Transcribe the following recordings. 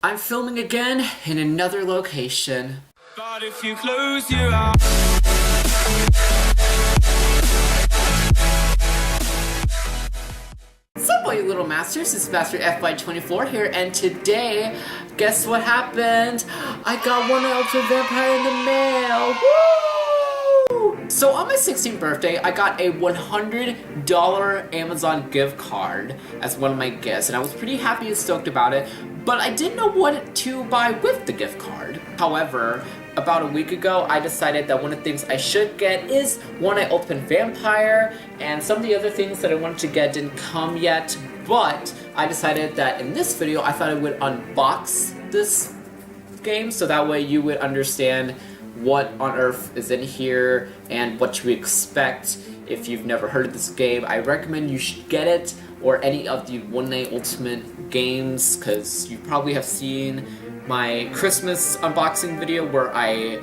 I'm filming again in another location. But if you close your eyes. What's up, all you little masters? This is Master FY24 here, and today, guess what happened? I got one Ultimate Vampire in the mail! Woo! So on my 16th birthday, I got a $100 Amazon gift card as one of my gifts, and I was pretty happy and stoked about it, but I didn't know what to buy with the gift card. However, about a week ago, I decided that one of the things I should get is One Eye Ultimate Vampire, and some of the other things that I wanted to get didn't come yet, but I decided that in this video, I thought I would unbox this game, so that way you would understand what on earth is in here and what to expect. If you've never heard of this game, I recommend you should get it, or any of the One Eye Ultimate games, because you probably have seen my Christmas unboxing video where I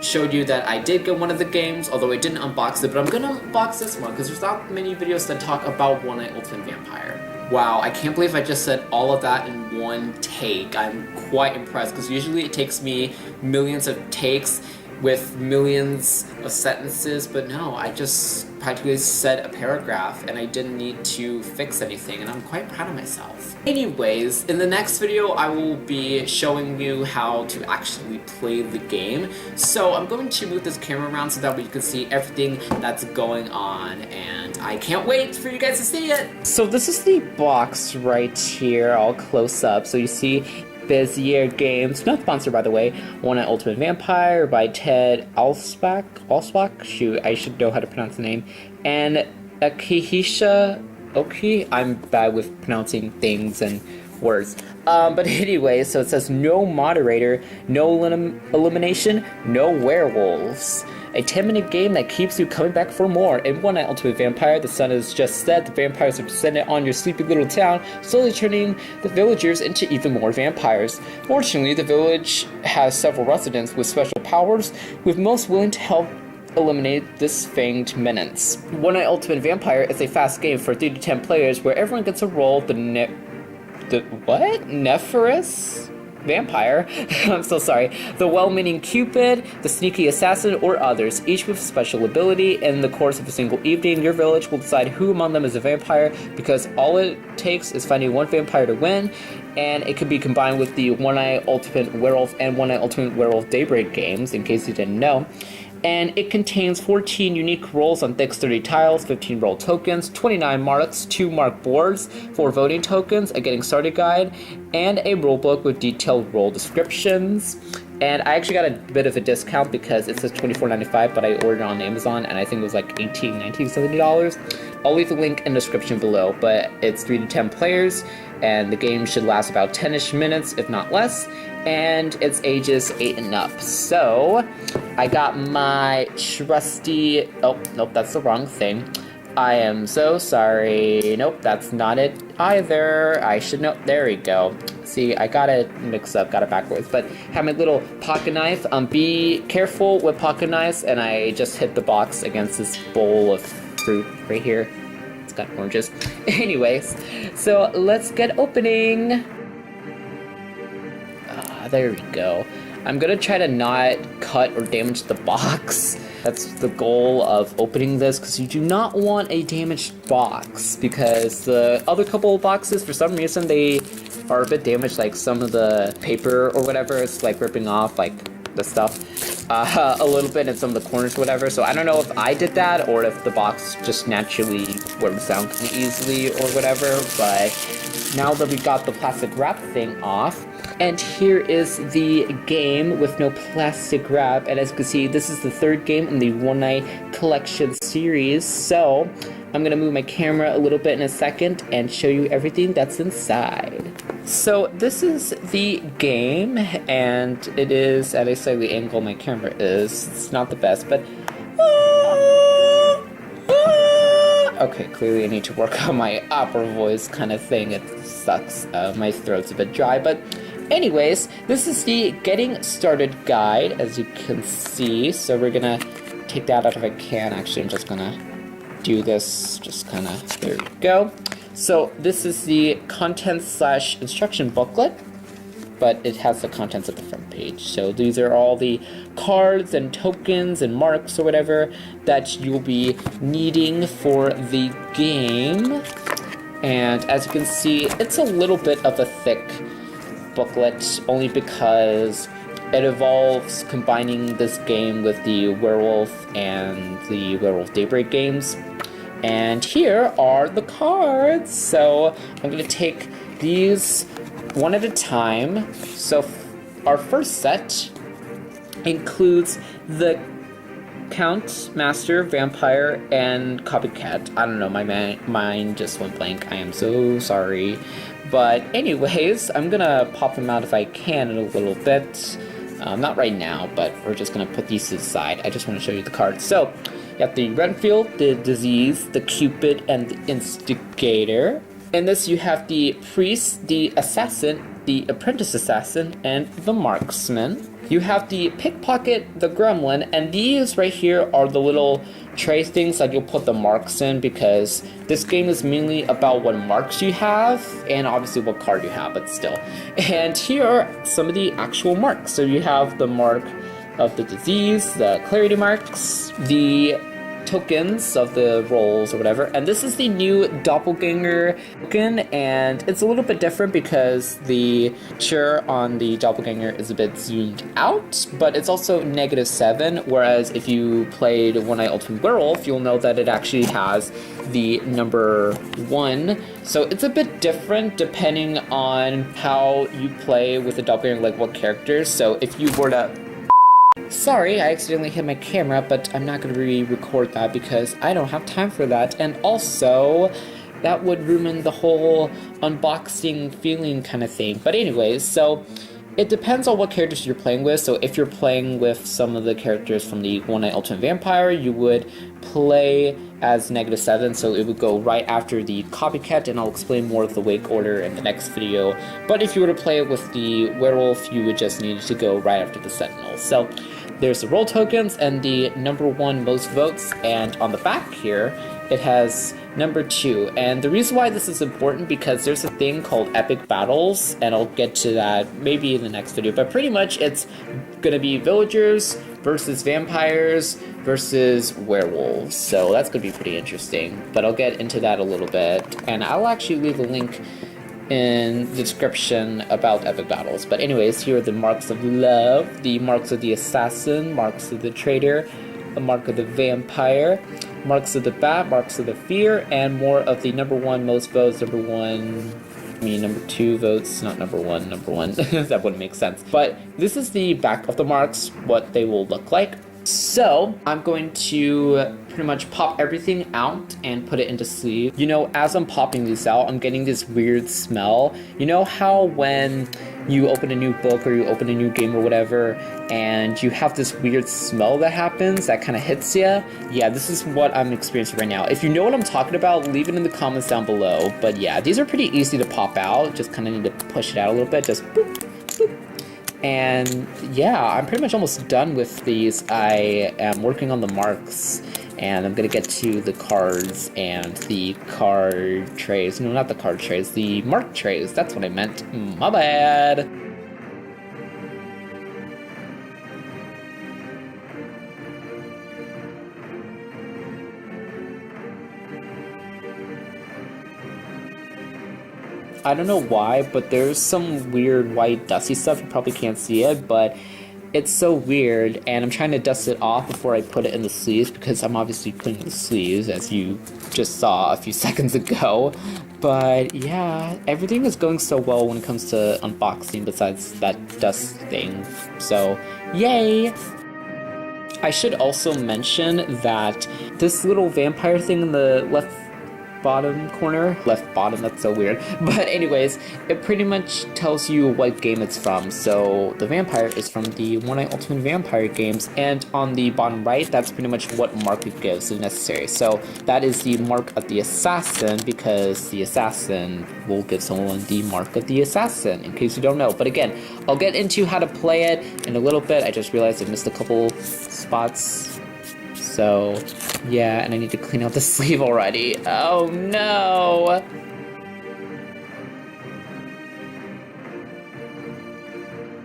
showed you that I did get one of the games, although I didn't unbox it, but I'm gonna unbox this one because there's not many videos that talk about One Eye Ultimate Vampire. Wow, I can't believe I just said all of that in one take. I'm quite impressed because usually it takes me millions of takes with millions of sentences, but no, I just practically said a paragraph and I didn't need to fix anything, and I'm quite proud of myself. Anyways, in the next video I will be showing you how to actually play the game, so I'm going to move this camera around so that way you can see everything that's going on, and I can't wait for you guys to see it! So this is the box right here, all close up, so you see Bezier Games, not sponsored by the way, One Eye Ultimate Vampire by Ted Alspach, shoot, I should know how to pronounce the name, and Akihisha Oki, I'm bad with pronouncing things and words, but anyway, so it says no moderator, no elimination, no werewolves. A 10-minute game that keeps you coming back for more. In One Eye Ultimate Vampire, the sun has just set, the vampires have descended on your sleepy little town, slowly turning the villagers into even more vampires. Fortunately, the village has several residents with special powers, with most willing to help eliminate this fanged menace. One Eye Ultimate Vampire is a fast game for 3 to 10 players where everyone gets a role, Nephorous? Vampire, I'm so sorry, the well-meaning Cupid, the sneaky assassin, or others, each with special ability. In the course of a single evening, your village will decide who among them is a vampire, because all it takes is finding one vampire to win, and it can be combined with the One Eye Ultimate Werewolf and One Eye Ultimate Werewolf Daybreak games, in case you didn't know. And it contains 14 unique rolls on thick sturdy tiles, 15 roll tokens, 29 marks, 2 mark boards, 4 voting tokens, a getting started guide, and a rulebook with detailed roll descriptions. And I actually got a bit of a discount because it says $24.95, but I ordered it on Amazon and I think it was like $18, $19, $70. I'll leave the link in the description below, but it's 3 to 10 players and the game should last about 10-ish minutes, if not less, and it's ages 8 and up. So I got my trusty, oh, nope, that's the wrong thing. I am so sorry. Nope, that's not it either. I should know. There we go. See, I got it mixed up, got it backwards. But have my little pocket knife. Be careful with pocket knives. And I just hit the box against this bowl of fruit right here. It's got oranges. Anyways, so let's get opening. There we go. I'm gonna try to not cut or damage the box. That's the goal of opening this, because you do not want a damaged box, because the other couple of boxes, for some reason, they are a bit damaged, like some of the paper or whatever, it's like ripping off like the stuff a little bit in some of the corners or whatever, so I don't know if I did that or if the box just naturally wears down kind of easily or whatever, but now that we got the plastic wrap thing off, and here is the game with no plastic wrap, and as you can see, this is the 3rd game in the One Eye Collection series, so I'm gonna move my camera a little bit in a second and show you everything that's inside. So this is the game, and it is at a slightly angle my camera is. It's not the best, but okay, clearly I need to work on my opera voice kind of thing. It sucks. My throat's a bit dry, but anyways, this is the getting started guide, as you can see. So we're gonna take that out if I can. Actually, I'm just gonna do this, just kind of, there we go. So this is the content/instruction booklet. but it has the contents of the front page. So these are all the cards and tokens and marks or whatever that you'll be needing for the game. And as you can see, it's a little bit of a thick booklet, only because it involves combining this game with the Werewolf and the Werewolf Daybreak games. And here are the cards. So I'm going to take these one at a time. So our first set includes the Count, Master, Vampire, and Copycat. I don't know, my mind just went blank. I am so sorry. But anyways, I'm gonna pop them out if I can in a little bit. Not right now, but we're just gonna put these to the side. I just want to show you the cards. So, you have the Renfield, the Disease, the Cupid, and the Instigator. In this, you have the Priest, the Assassin, the Apprentice Assassin, and the Marksman. You have the Pickpocket, the Gremlin, and these right here are the little tray things that you'll put the marks in, because this game is mainly about what marks you have and obviously what card you have, but still. And here are some of the actual marks. So you have the mark of the Disease, the Clarity marks, the tokens of the rolls or whatever, and this is the new Doppelganger token, and it's a little bit different because the picture on the Doppelganger is a bit zoomed out, but it's also -7, whereas if you played One Night Ultimate Werewolf, you'll know that it actually has the number 1, so it's a bit different depending on how you play with the Doppelganger, like what characters. So if you were to Sorry, I accidentally hit my camera, but I'm not going to re-record that because I don't have time for that. And also, that would ruin the whole unboxing feeling kind of thing. But anyways, so it depends on what characters you're playing with. So if you're playing with some of the characters from the One Night Ultimate Vampire, you would play as -7, so it would go right after the Copycat, and I'll explain more of the wake order in the next video. But if you were to play it with the Werewolf, you would just need to go right after the Sentinel. So there's the roll tokens and the number 1 most votes, and on the back here, it has number 2. And the reason why this is important, because there's a thing called epic battles, and I'll get to that maybe in the next video, but pretty much it's gonna be villagers versus vampires versus werewolves, so that's gonna be pretty interesting, but I'll get into that a little bit, and I'll actually leave a link in the description about epic battles. But anyways, here are the marks of love, the marks of the assassin, marks of the traitor, a mark of the vampire, marks of the bat, marks of the fear, and more of the number 1 most votes, number 2 votes, not number 1, that wouldn't make sense. But this is the back of the marks, what they will look like. So, I'm going to pretty much pop everything out and put it into sleeve. You know, as I'm popping these out, I'm getting this weird smell. You know how when you open a new book or you open a new game or whatever, and you have this weird smell that happens that kind of hits you? Yeah, this is what I'm experiencing right now. If you know what I'm talking about, leave it in the comments down below. But yeah, these are pretty easy to pop out. Just kind of need to push it out a little bit. Just boop, boop. And yeah, I'm pretty much almost done with these. I am working on the marks, and I'm gonna get to the cards and the card trays. No, not the card trays, the mark trays. That's what I meant. My bad. I don't know why, but there's some weird white dusty stuff. You probably can't see it, but it's so weird, and I'm trying to dust it off before I put it in the sleeves, because I'm obviously putting it in the sleeves, as you just saw a few seconds ago. But yeah, everything is going so well when it comes to unboxing, besides that dust thing. So, yay! I should also mention that this little vampire thing in the left bottom corner, that's so weird, but anyways, it pretty much tells you what game it's from. So the vampire is from the One Night Ultimate Vampire games, and on the bottom right, that's pretty much what mark it gives if necessary. So that is the mark of the assassin, because the assassin will give someone the mark of the assassin, in case you don't know. But again, I'll get into how to play it in a little bit. I just realized I missed a couple spots. So, yeah, and I need to clean out the sleeve already. Oh no!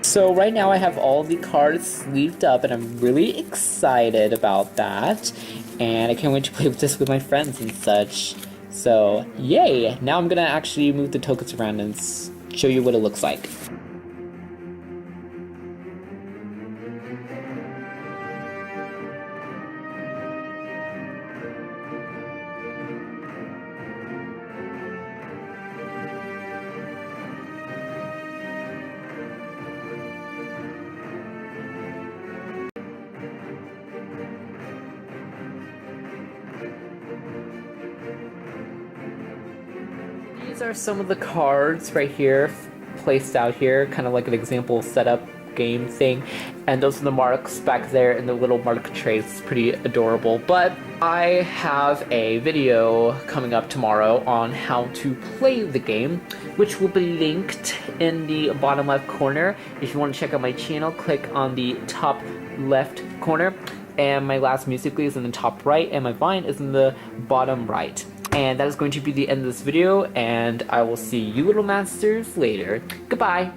So right now I have all the cards sleeved up and I'm really excited about that. And I can't wait to play with this with my friends and such. So, yay! Now I'm gonna actually move the tokens around and show you what it looks like. These are some of the cards right here, placed out here, kind of like an example setup game thing. And those are the marks back there in the little mark trays. It's pretty adorable. But I have a video coming up tomorrow on how to play the game, which will be linked in the bottom left corner. If you want to check out my channel, click on the top left corner. And my last Musical.ly is in the top right, and my Vine is in the bottom right. And that is going to be the end of this video, and I will see you little masters later. Goodbye!